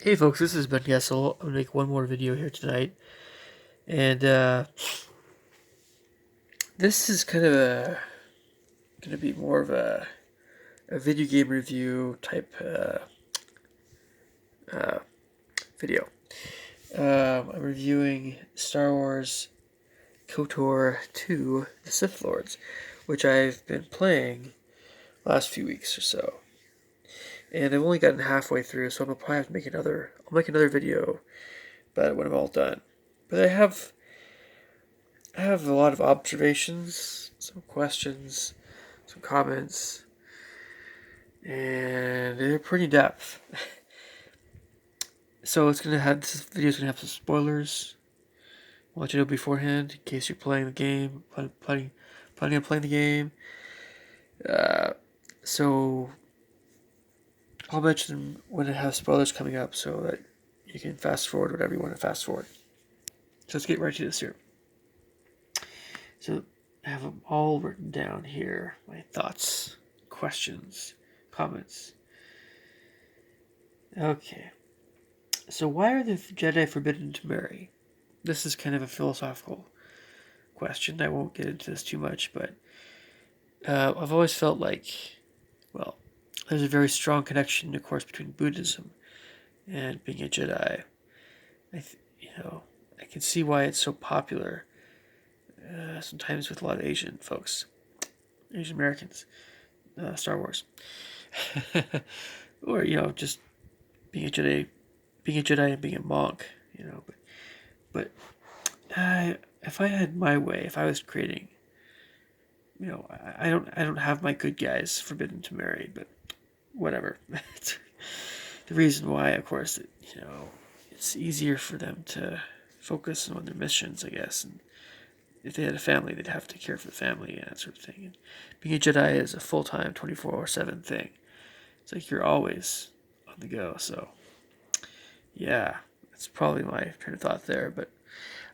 Hey folks, this is Ben Gessel. I'm gonna make one more video here tonight, and this is gonna be more of a video game review type uh, video. I'm reviewing Star Wars KOTOR 2: The Sith Lords, which I've been playing the last few weeks or so, and I've only gotten halfway through, so I'll probably have to make another. I'll make another video about it when I'm all done. But I have a lot of observations, some questions, some comments, and they're pretty in depth. So this video's gonna have some spoilers. I'll let you know beforehand in case you're playing the game, planning on playing the game. Uh, so I'll mention when it has spoilers coming up so that you can fast forward whatever you want to fast forward. So let's get right to this here. So I have them all written down here. My thoughts, questions, comments. Okay. So why are the Jedi forbidden to marry? This is kind of a philosophical question. I won't get into this too much, but I've always felt like, well, there's a very strong connection, of course, between Buddhism and being a Jedi. I can see why it's so popular. Sometimes with a lot of Asian folks, Asian Americans, Star Wars, or just being a Jedi, and being a monk. But if I had my way, if I was creating, I don't have my good guys forbidden to marry, but whatever. The reason why, of course, it's easier for them to focus on their missions, I guess. And if they had a family, they'd have to care for the family and that sort of thing. And being a Jedi is a full-time, 24/7 thing. It's like you're always on the go. So, yeah, that's probably my train of thought there. But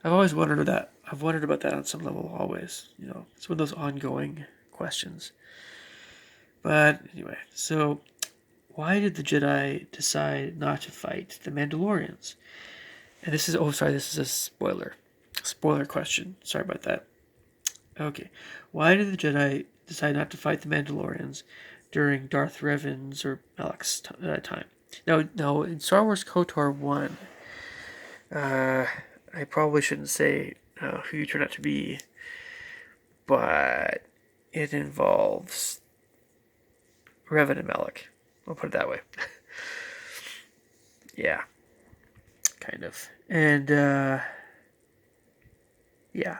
I've always wondered that. I've wondered about that on some level. Always, it's one of those ongoing questions. But anyway, so why did the Jedi decide not to fight the Mandalorians? And this is this is a spoiler question. Sorry about that. Okay, why did the Jedi decide not to fight the Mandalorians during Darth Revan's or Malak's time? Now, in Star Wars KOTOR 1, I probably shouldn't say who you turn out to be, but it involves Revan and Malak. I'll put it that way. Yeah, kind of. And, yeah.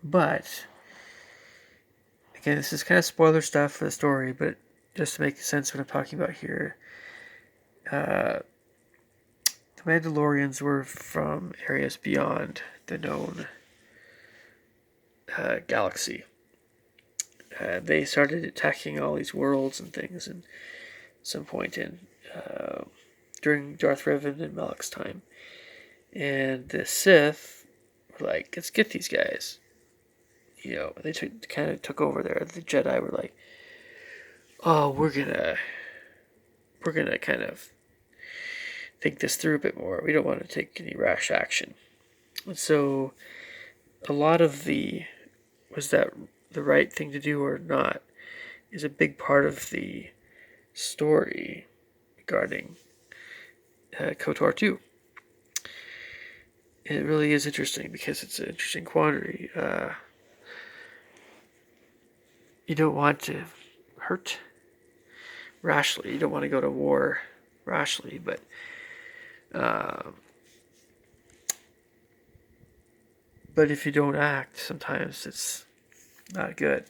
But, again, this is kind of spoiler stuff for the story, but just to make sense of what I'm talking about here, the Mandalorians were from areas beyond the known galaxy. They started attacking all these worlds and things at some point during Darth Revan and Malak's time. And the Sith were like, let's get these guys. They kind of took over there. The Jedi were like, oh, we're gonna kind of think this through a bit more. We don't want to take any rash action. And so a lot of was that the right thing to do or not is a big part of the story regarding KOTOR 2. It really is interesting because it's an interesting quandary. You don't want to hurt rashly. You don't want to go to war rashly, but if you don't act, sometimes it's not good.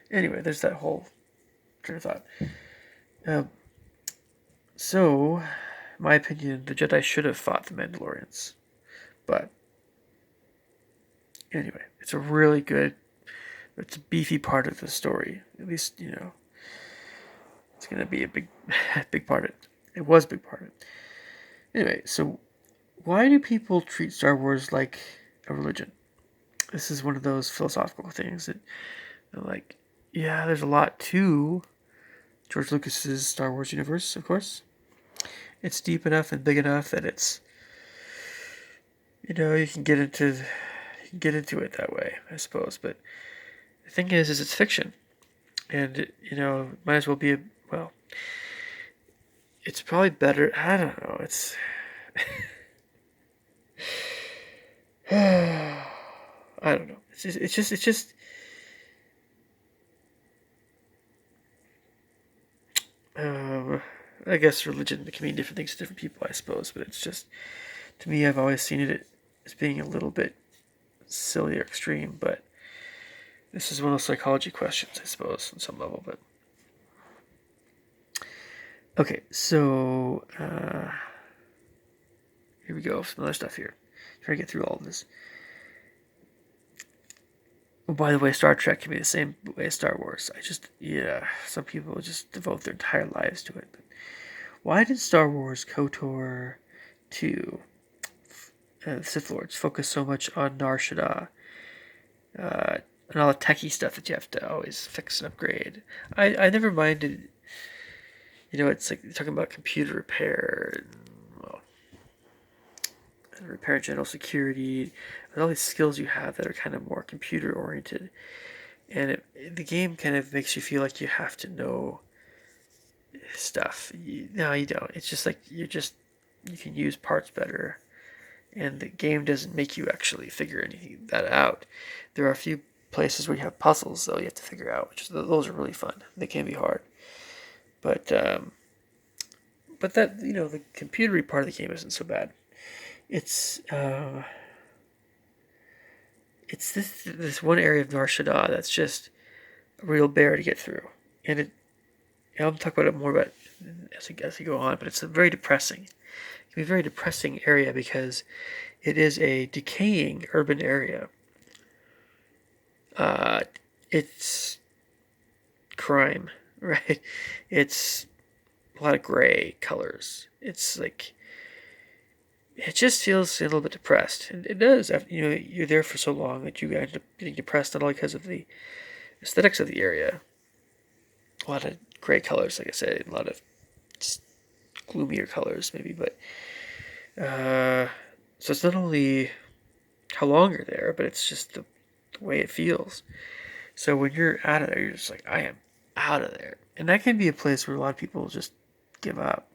Anyway, there's that whole train of thought. So, in my opinion, the Jedi should have fought the Mandalorians. But, anyway, it's a beefy part of the story. At least, it's going to be a big part of it. It was a big part of it. Anyway, so why do people treat Star Wars like a religion? This is one of those philosophical things that, there's a lot to George Lucas's Star Wars universe, of course. It's deep enough and big enough that it's, you can get into it that way, I suppose. But the thing is it's fiction, and might as well be well. It's probably better. I don't know. It's I don't know. It's just. I guess religion can mean different things to different people, I suppose. But it's just, to me, I've always seen it as being a little bit silly or extreme. But this is one of those psychology questions, I suppose, on some level. But okay, so here we go. Some other stuff here. Try to get through all of this. Oh, by the way, Star Trek can be the same way as Star Wars. Some people just devote their entire lives to it. But why did Star Wars KOTOR 2, the Sith Lords, focus so much on Nar Shaddaa, and all the techie stuff that you have to always fix and upgrade? I never minded, it's like talking about computer repair, and repair general security, and all these skills you have that are kind of more computer oriented. And the game kind of makes you feel like you have to know stuff. No, you don't. It's just like you can use parts better, and the game doesn't make you actually figure anything that out. There are a few places where you have puzzles though you have to figure out, those are really fun. They can be hard, but that the computery part of the game isn't so bad. It's this one area of Nar Shaddaa that's just a real bear to get through, and I'll talk about it more about as we go on. But it's very depressing. It can be a very depressing area because it is a decaying urban area. It's crime, right? It's a lot of gray colors. It's like, it just feels a little bit depressed. And it does. You're there for so long that you end up getting depressed, not only because of the aesthetics of the area. A lot of gray colors, like I said, a lot of just gloomier colors, maybe. But so it's not only how long you're there, but it's just the way it feels. So when you're out of there, you're just like, I am out of there. And that can be a place where a lot of people just give up.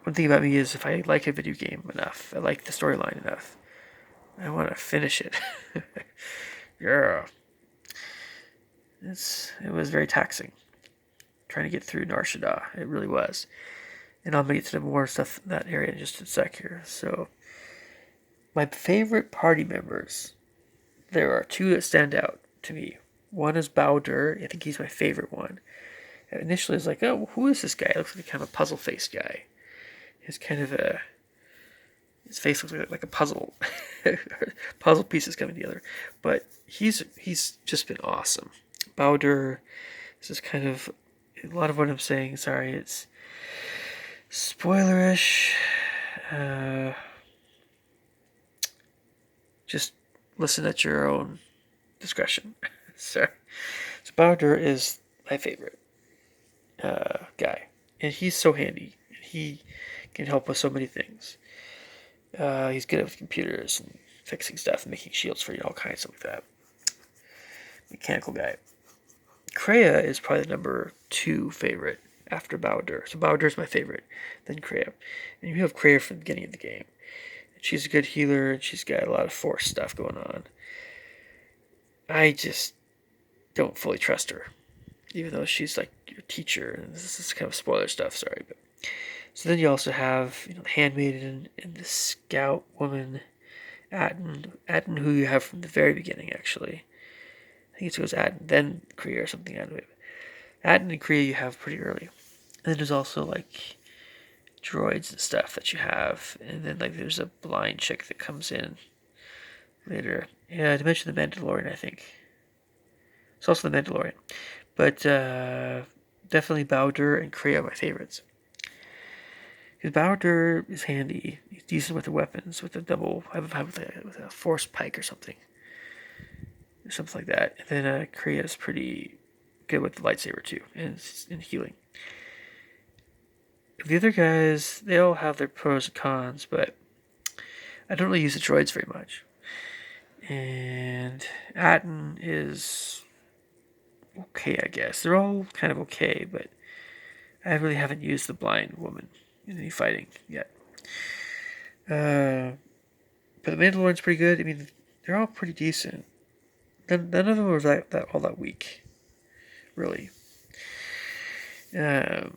One thing about me is if I like a video game enough, I like the storyline enough, I want to finish it. Yeah. It was very taxing trying to get through Nar Shaddaa. It really was. And I'll get to more stuff in that area in just a sec here. So, my favorite party members, there are two that stand out to me. One is Bowder. I think he's my favorite one. And initially, I was like, oh, who is this guy? It looks like kind of a puzzle-faced guy. His face looks like a puzzle. Puzzle pieces coming together. But he's just been awesome. Bowder, this is kind of a lot of what I'm saying. Sorry, it's spoilerish. Just listen at your own discretion. So Bowder is my favorite guy, and he's so handy. He can help with so many things. He's good with computers and fixing stuff and making shields for all kinds of stuff like that. Mechanical guy. Kreia is probably the number 2 favorite after Bowder. So Bowder's my favorite, then Kreia. And you have Kreia from the beginning of the game. And she's a good healer, and she's got a lot of force stuff going on. I just don't fully trust her, even though she's like your teacher. And this is kind of spoiler stuff, sorry. But so then you also have the handmaiden and the scout woman, Atten, who you have from the very beginning, actually. I think it goes Atten, then Kreia or something out of it. Atten and Kreia you have pretty early. And then there's also like droids and stuff that you have. And then like there's a blind chick that comes in later. Yeah, to mention the Mandalorian, I think. It's also the Mandalorian. But definitely Bowder and Kreia are my favorites. Because Bowder is handy. He's decent with the weapons, with a force pike or something. Something like that. And then Kreia is pretty good with the lightsaber too, and healing. The other guys, they all have their pros and cons, but I don't really use the droids very much. And Atten is okay, I guess. They're all kind of okay, but I really haven't used the blind woman in any fighting yet. But the Mandalorian's pretty good. I mean, they're all pretty decent. None of them are all that weak, really. At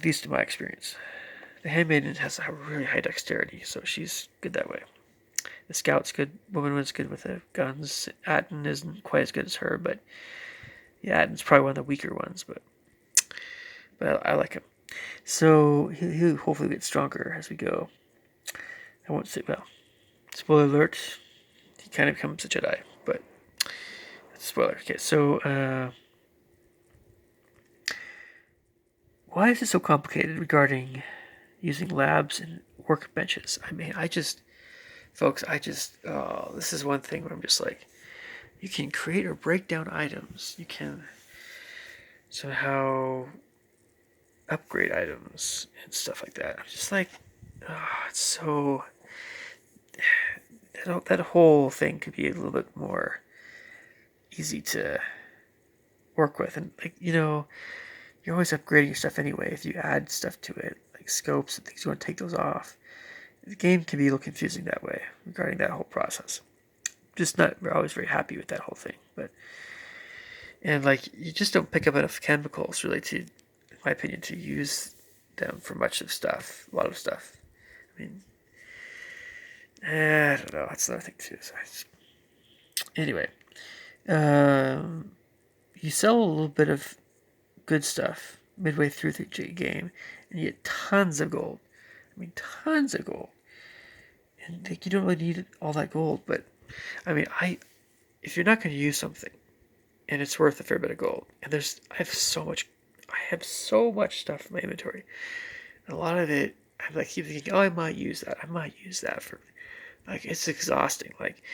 least in my experience. The Handmaiden has a really high dexterity, so she's good that way. The Scout's good. Woman was good with the guns. Atten isn't quite as good as her, but yeah, Atten's probably one of the weaker ones, but I like him. So he'll hopefully get stronger as we go. I won't say, well, spoiler alert, he kind of becomes a Jedi, but that's a spoiler. Okay, so why is it so complicated regarding using labs and workbenches? I mean, folks, this is one thing where I'm just like, you can create or break down items. You can somehow upgrade items and stuff like that. I'm just like, it's so... That whole thing could be a little bit more easy to work with. And, like, you're always upgrading your stuff anyway if you add stuff to it, like scopes and things. You want to take those off. The game can be a little confusing that way regarding that whole process. Just not always very happy with that whole thing. And like, you just don't pick up enough chemicals really to, in my opinion, to use them for much of stuff, a lot of stuff. I mean, I don't know. That's another thing too. So anyway, you sell a little bit of good stuff midway through the game, and you get tons of gold. I mean, tons of gold. And like, you don't really need all that gold, but I mean, if you're not going to use something, and it's worth a fair bit of gold, and I have so much stuff in my inventory. And a lot of it, I'm like keep thinking, oh, I might use that for. Like, it's exhausting. Like,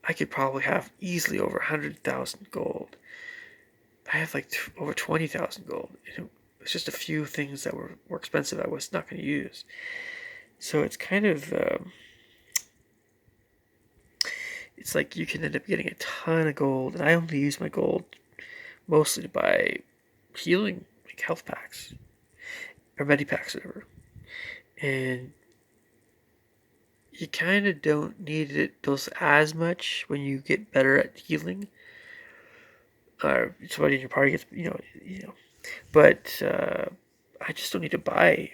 I could probably have easily over 100,000 gold. I have like over 20,000 gold. And it was just a few things that were more expensive I was not going to use. So it's kind of, it's like you can end up getting a ton of gold. And I only use my gold mostly to buy healing, like health packs. Or medipacks, whatever. And you kind of don't need those as much when you get better at healing. Or somebody in your party gets, But I just don't need to buy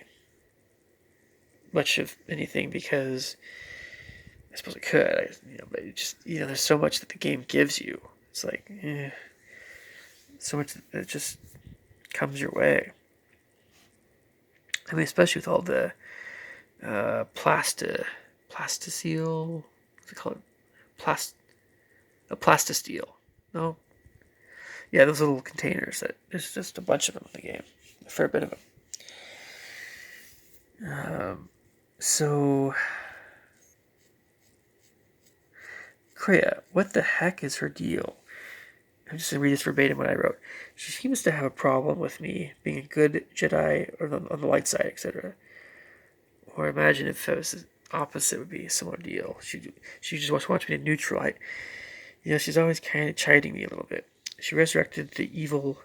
much of anything because I suppose I could. But it just, there's so much that the game gives you. It's like, so much that just comes your way. I mean, especially with all the plasticeel, what's it called? Plastisteel. No? Yeah, those little containers there's just a bunch of them in the game. A fair bit of them. So, Kreia, what the heck is her deal? I'm just going to read this verbatim what I wrote. She seems to have a problem with me being a good Jedi or on the light side, etc. Or imagine if it was the opposite would be a similar deal. She just wants me to neutral. She's always kind of chiding me a little bit. She resurrected the evil...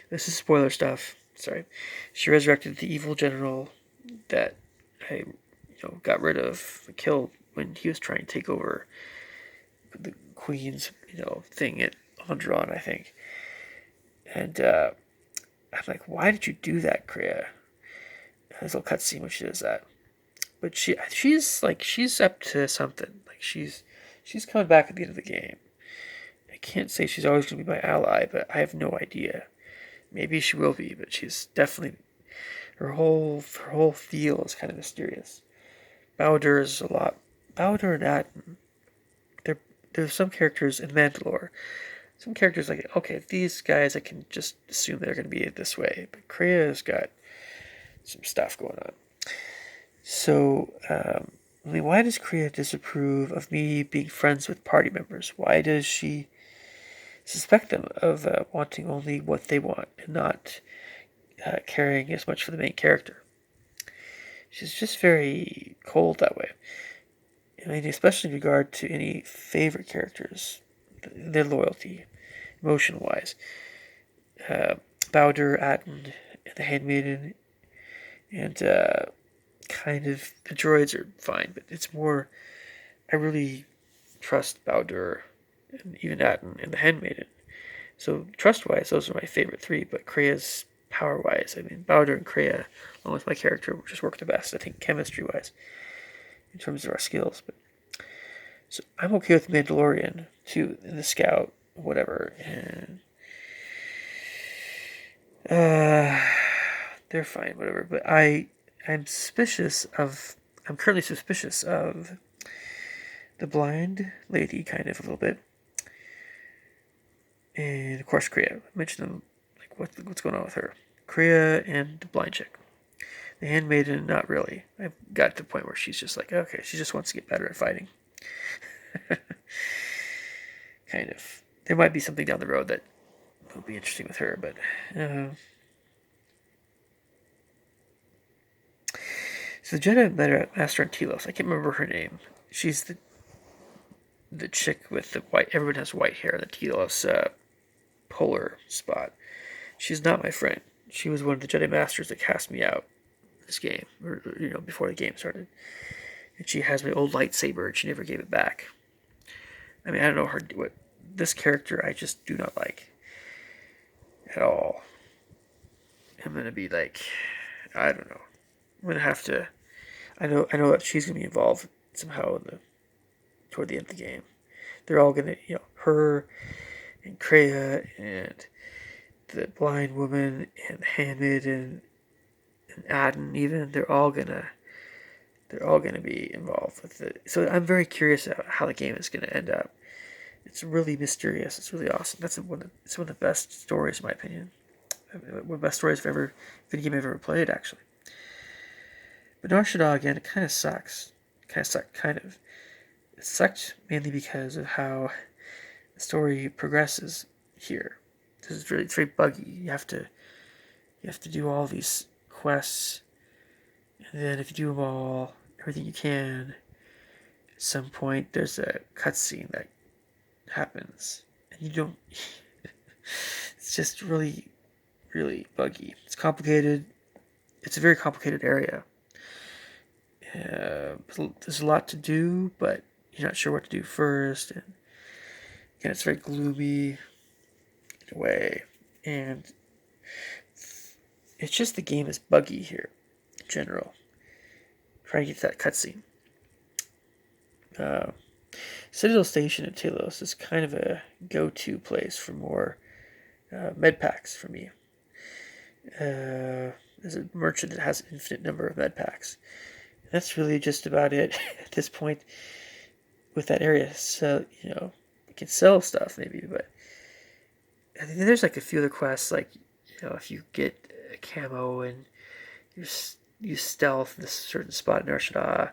This is spoiler stuff. Sorry. She resurrected the evil general that I got rid of, killed when he was trying to take over the Queen's, thing at Alderaan, I think. And I'm like, why did you do that, Kreia? There's a little cutscene when she does that. But she's up to something. Like she's coming back at the end of the game. I can't say she's always going to be my ally, but I have no idea. Maybe she will be, but she's definitely her whole feel is kind of mysterious. Bowder is a lot. Bowder and Atten. There's some characters in Mandalore. Some characters like, okay, these guys I can just assume they're going to be this way, but Kreia's got some stuff going on. So, why does Kreia disapprove of me being friends with party members? Why does she suspect them of wanting only what they want and not caring as much for the main character. She's just very cold that way. I mean, especially in regard to any favorite characters, their loyalty, emotion-wise. Bowder, Atten, and the Handmaiden, and kind of the droids are fine, but it's more. I really trust Bowder and even Atten and the Handmaiden. So trust-wise, those are my favorite three. But Krea's power-wise, I mean, Bowder and Krea, along with my character, just work the best. I think chemistry-wise, in terms of our skills. But so I'm okay with Mandalorian too, and the Scout, whatever, and they're fine, whatever. But I'm suspicious of. I'm currently suspicious of the blind lady, kind of a little bit, and of course Krea. I mentioned them, like what's going on with her, Krea and the blind chick. The Handmaiden, not really. I've got to the point where she's just like, okay, she just wants to get better at fighting. Kind of. There might be something down the road that will be interesting with her, but so the Jedi Master on Telos, I can't remember her name. She's the chick with the white. Everyone has white hair. The Telos polar spot. She's not my friend. She was one of the Jedi Masters that cast me out this game, or before the game started. And she has my old lightsaber, and she never gave it back. I mean, I don't know what this character. I just do not like at all. I'm gonna be like, I don't know. I'm gonna have to. I know that she's gonna be involved somehow toward the end of the game. They're all gonna, her and Krea and the blind woman and the Handmaiden and Aden even. They're all gonna be involved with it. So I'm very curious about how the game is gonna end up. It's really mysterious. It's really awesome. It's one of the best stories, in my opinion. One of the best stories video game I've ever played, actually. But Nar Shaddaa, again, it kind of sucks. It sucked mainly because of how the story progresses here. It's very buggy. You have to do all these quests, and then if you do them all, everything you can, at some point there's a cutscene that happens, and you don't. It's just really, really buggy. It's complicated. It's a very complicated area. There's a lot to do, but you're not sure what to do first, and again, it's very gloomy in a way, and it's just the game is buggy here in general. Trying to get to that cutscene. Citadel Station at Telos is kind of a go-to place for more med packs for me. There's a merchant that has an infinite number of med packs. That's really just about it at this point with that area. So, you can sell stuff maybe, but I think there's like a few other quests, like, if you get a camo and you stealth this certain spot in Nar Shaddaa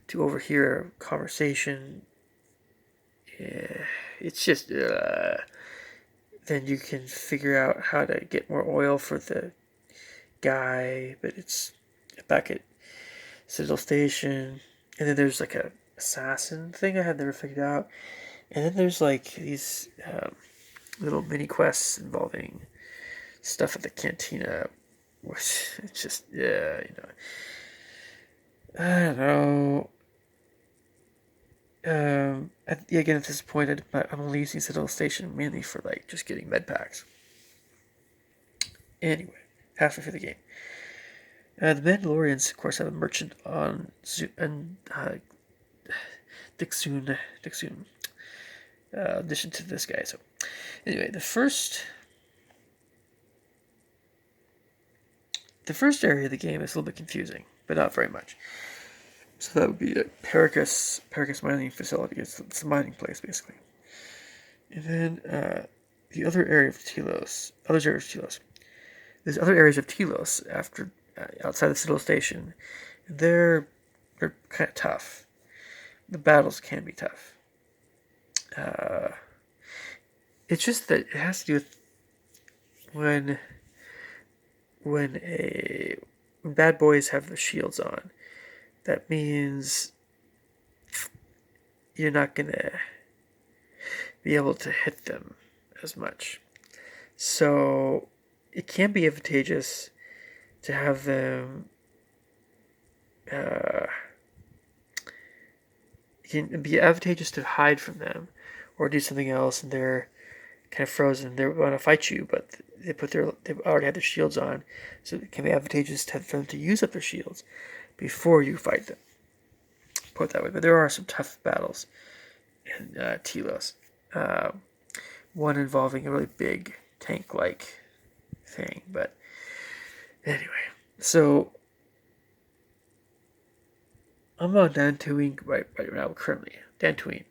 to overhear a conversation, it's just, then you can figure out how to get more oil for the guy, but it's back at Citadel Station, and then there's like a assassin thing I had never figured out, and then there's like these little mini quests involving stuff at the cantina, which it's just I don't know. Again, at this point, I'm only using Citadel Station mainly for like just getting med packs. Anyway, halfway through the game. The Mandalorians, of course, have a merchant on Dixun. Addition to this guy. So, anyway, the first area of the game is a little bit confusing, but not very much. So that would be a Paragus mining facility. It's a mining place, basically. And then the other area of Telos. There's other areas of Telos after outside the Citadel Station. They're kind of tough. The battles can be tough. It's just that it has to do with when when bad boys have the shields on. That means you're not gonna be able to hit them as much. So it can be advantageous to have them. It can be advantageous to hide from them, or do something else, and they're kind of frozen. They want to fight you, but they've already had their shields on, so it can be advantageous for them to use up their shields before you fight them. Put it that way. But there are some tough battles in Telos. One involving a really big tank-like thing. But anyway, so I'm on Dantooine right now currently. Dantooine.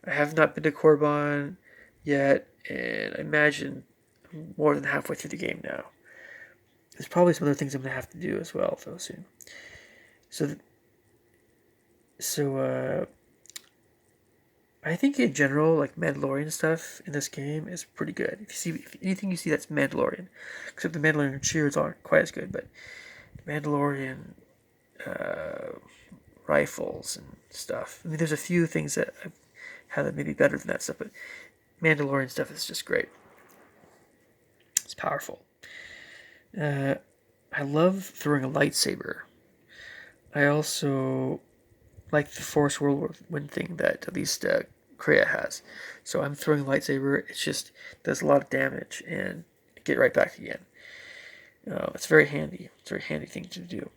I have not been to Korriban yet, and I imagine I'm more than halfway through the game now. There's probably some other things I'm gonna have to do as well, though, soon. So I think in general, like Mandalorian stuff in this game is pretty good. If anything you see that's Mandalorian, except the Mandalorian shields aren't quite as good, but Mandalorian rifles and stuff. I mean, there's a few things that have maybe better than that stuff, but Mandalorian stuff is just great. It's powerful. I love throwing a lightsaber. I also like the Force Whirlwind thing that at least Kreia has. So I'm throwing a lightsaber. It just does a lot of damage and get right back again. It's very handy. It's a very handy thing to do.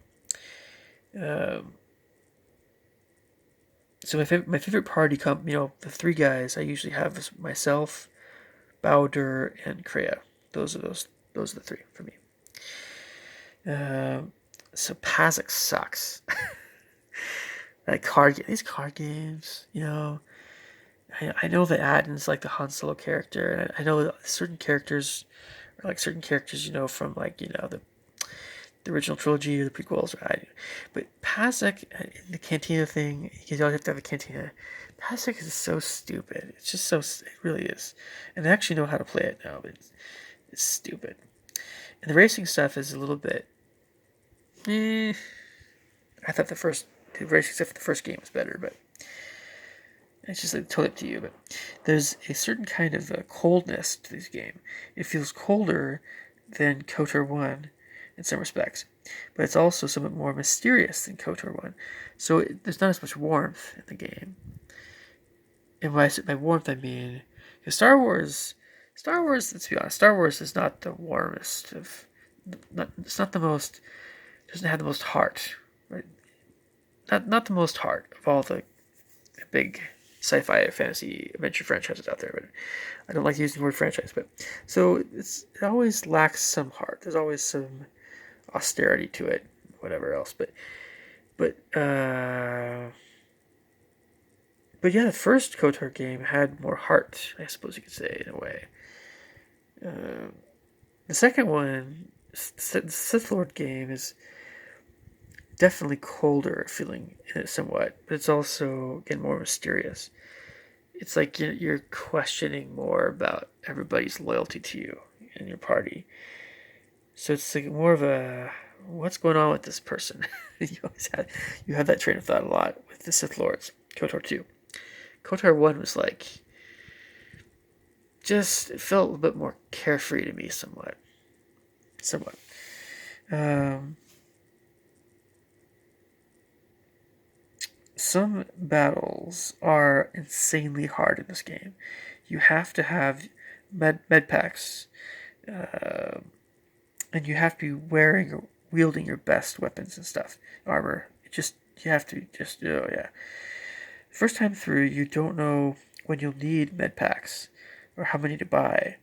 So my favorite party the three guys I usually have is myself, Bowder, and Kreia. Those are the three for me. So Pazak sucks. These card games, I know that Aden's like the Han Solo character, and I know certain characters are like certain characters, from the original trilogy or the prequels, but Pazak, the cantina thing, you always have to have a cantina. Pazak is so stupid. It's just it really is. And I actually know how to play it now, but it's stupid. And the racing stuff is a little bit. I thought the racing stuff in the first game was better, but it's just totally up to you. But there's a certain kind of coldness to this game. It feels colder than KOTOR 1 in some respects, but it's also somewhat more mysterious than KOTOR 1. So there's not as much warmth in the game. And by warmth, I mean, because Star Wars, let's be honest, Star Wars is not the warmest of, it's not the most, doesn't have the most heart, right? Not the most heart of all the big sci-fi fantasy adventure franchises out there, but I don't like using the word franchise, but so it always lacks some heart. There's always some austerity to it, whatever else, but yeah, the first KOTOR game had more heart, I suppose you could say, in a way. The second one, the Sith Lord game, is definitely colder feeling in it somewhat, but it's also, again, more mysterious. It's like you're questioning more about everybody's loyalty to you and your party. So it's like more of a, what's going on with this person? You have that train of thought a lot with the Sith Lords. KOTOR 2. KOTOR 1 was like, it felt a little bit more carefree to me somewhat. Some battles are insanely hard in this game. You have to have med packs, and you have to be wielding your best weapons and stuff, armor. You have to oh yeah. First time through, you don't know when you'll need med packs or how many to buy.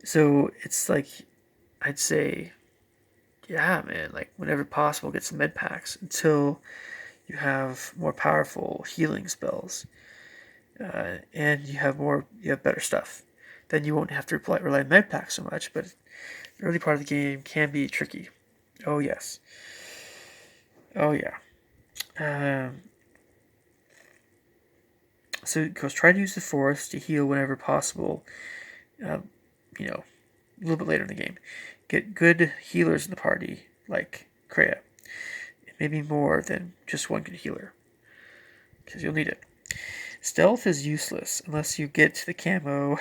So it's like, I'd say, yeah, man, like whenever possible, get some med packs until you have more powerful healing spells, and you have better stuff. Then you won't have to rely on med packs so much. But the early part of the game can be tricky. Oh yes. Oh yeah. So it goes, try to use the Force to heal whenever possible. You know, a little bit later in the game. Get good healers in the party, like Kreia. Maybe more than just one good healer, because you'll need it. Stealth is useless unless you get to the camo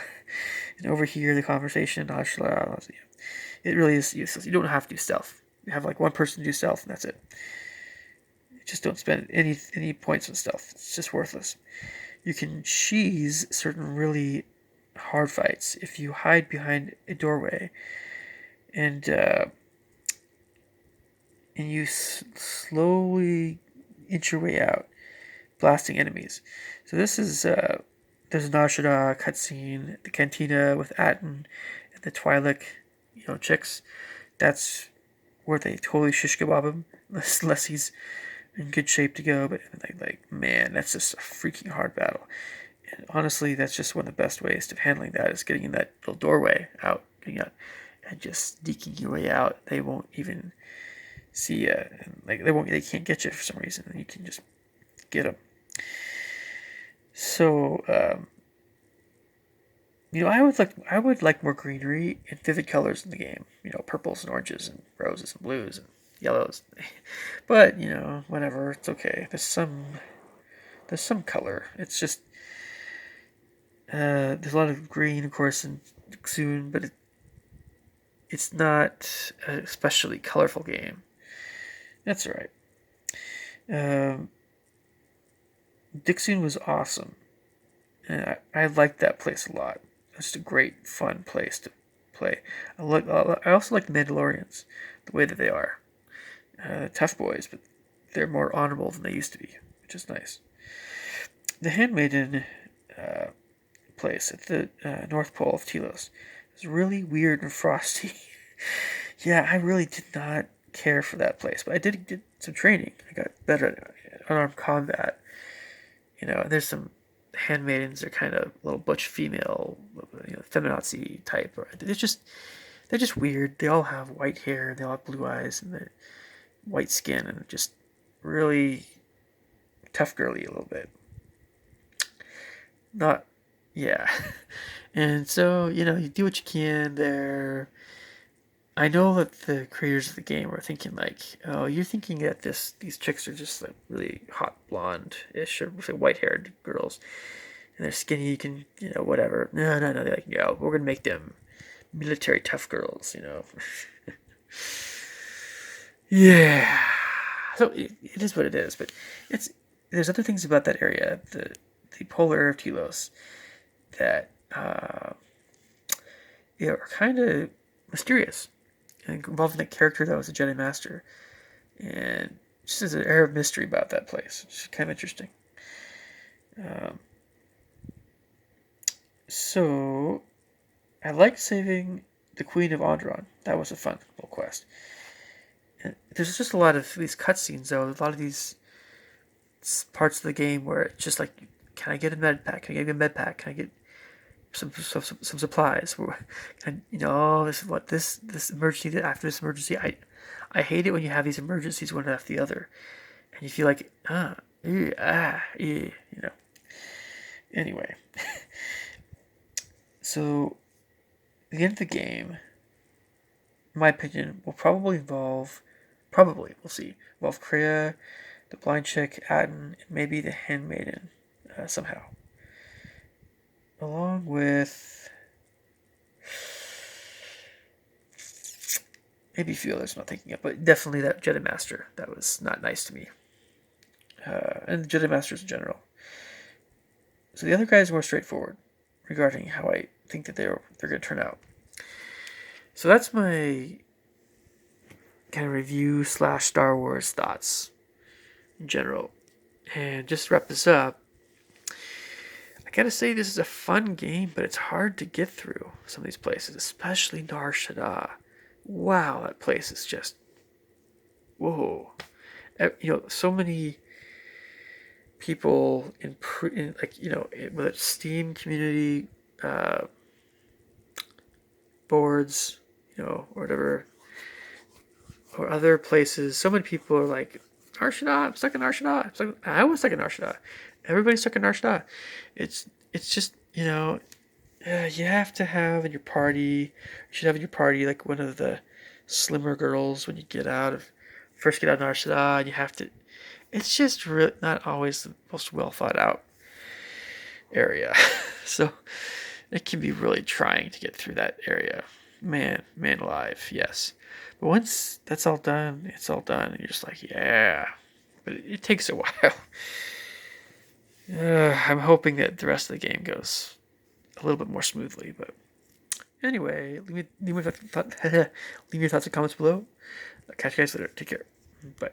and overhear the conversation. It really is useless. You don't have to do stealth. You have like one person do stealth, and that's it. You just don't spend any points on stealth. It's just worthless. You can cheese certain really hard fights if you hide behind a doorway and you slowly inch your way out, blasting enemies. So this is there's a Nashida cutscene, the cantina with Atten and the Twi'lek, chicks. That's where they totally shish kebab him, unless he's in good shape to go. But man, that's just a freaking hard battle. And honestly, that's just one of the best ways of handling that is getting in that little doorway out, getting out, and just sneaking your way out. They won't even see you. They can't get you for some reason. And you can just get them. So, I would like more greenery and vivid colors in the game. Purples and oranges and roses and blues and yellows. But whatever, it's okay. There's some color. It's just there's a lot of green, of course, in Soon, but it's not an especially colorful game. That's all right. Dixon was awesome. And I liked that place a lot. It's a great, fun place to play. I also like the Mandalorians, the way that they are. Tough boys, but they're more honorable than they used to be, which is nice. The Handmaiden place at the North Pole of Telos was really weird and frosty. Yeah, I really did not care for that place, but I did some training. I got better at unarmed combat. There's some handmaidens are kind of little butch female, feminazi type. They're just weird. They all have white hair, and they all have blue eyes, and they're white skin, and just really tough girly a little bit. Not, yeah. And so, you do what you can there. I know that the creators of the game were thinking oh, you're thinking that these chicks are just like really hot blonde-ish or white-haired girls, and they're skinny. You can, whatever. No. They're like, no, we're gonna make them military tough girls. Yeah. So it is what it is, but there's other things about that area, the polar area of Telos, that are kind of mysterious. Involving a character that was a Jedi Master. And just there's an air of mystery about that place. It's kind of interesting. So, I like saving the Queen of Onderon. That was a fun little quest. And there's just a lot of these cutscenes, though. A lot of these parts of the game where it's just like, can I get a med pack? Can I get a med pack? Can I get some supplies? This emergency, after this emergency, I hate it when you have these emergencies one after the other, and you feel like Anyway, so the end of the game, in my opinion, will probably involve Kreia, the blind chick, Atten, and maybe the handmaiden somehow. Along with maybe a few others I'm not thinking of, but definitely that Jedi Master. That was not nice to me. And the Jedi Masters in general. So the other guys are more straightforward regarding how I think that they're going to turn out. So that's my kind of review / Star Wars thoughts in general. And just to wrap this up, I gotta say this is a fun game, but it's hard to get through some of these places, especially Nar Shaddaa. Wow, that place is just whoa. So many people whether it's Steam community boards, or whatever, or other places. So many people are Arshada, I'm stuck in Arshada. I was stuck in Arshada. Everybody's stuck in Arshada. It's just, you have to have in your party. You should have in your party like one of the slimmer girls when you first get out of Arshada. And you have to. It's just really not always the most well thought out area. So it can be really trying to get through that area. Man alive, yes. But once that's all done, it's all done. And you're just like, yeah. But it takes a while. I'm hoping that the rest of the game goes a little bit more smoothly. But anyway, leave me your thoughts and comments below. I'll catch you guys later. Take care. Bye.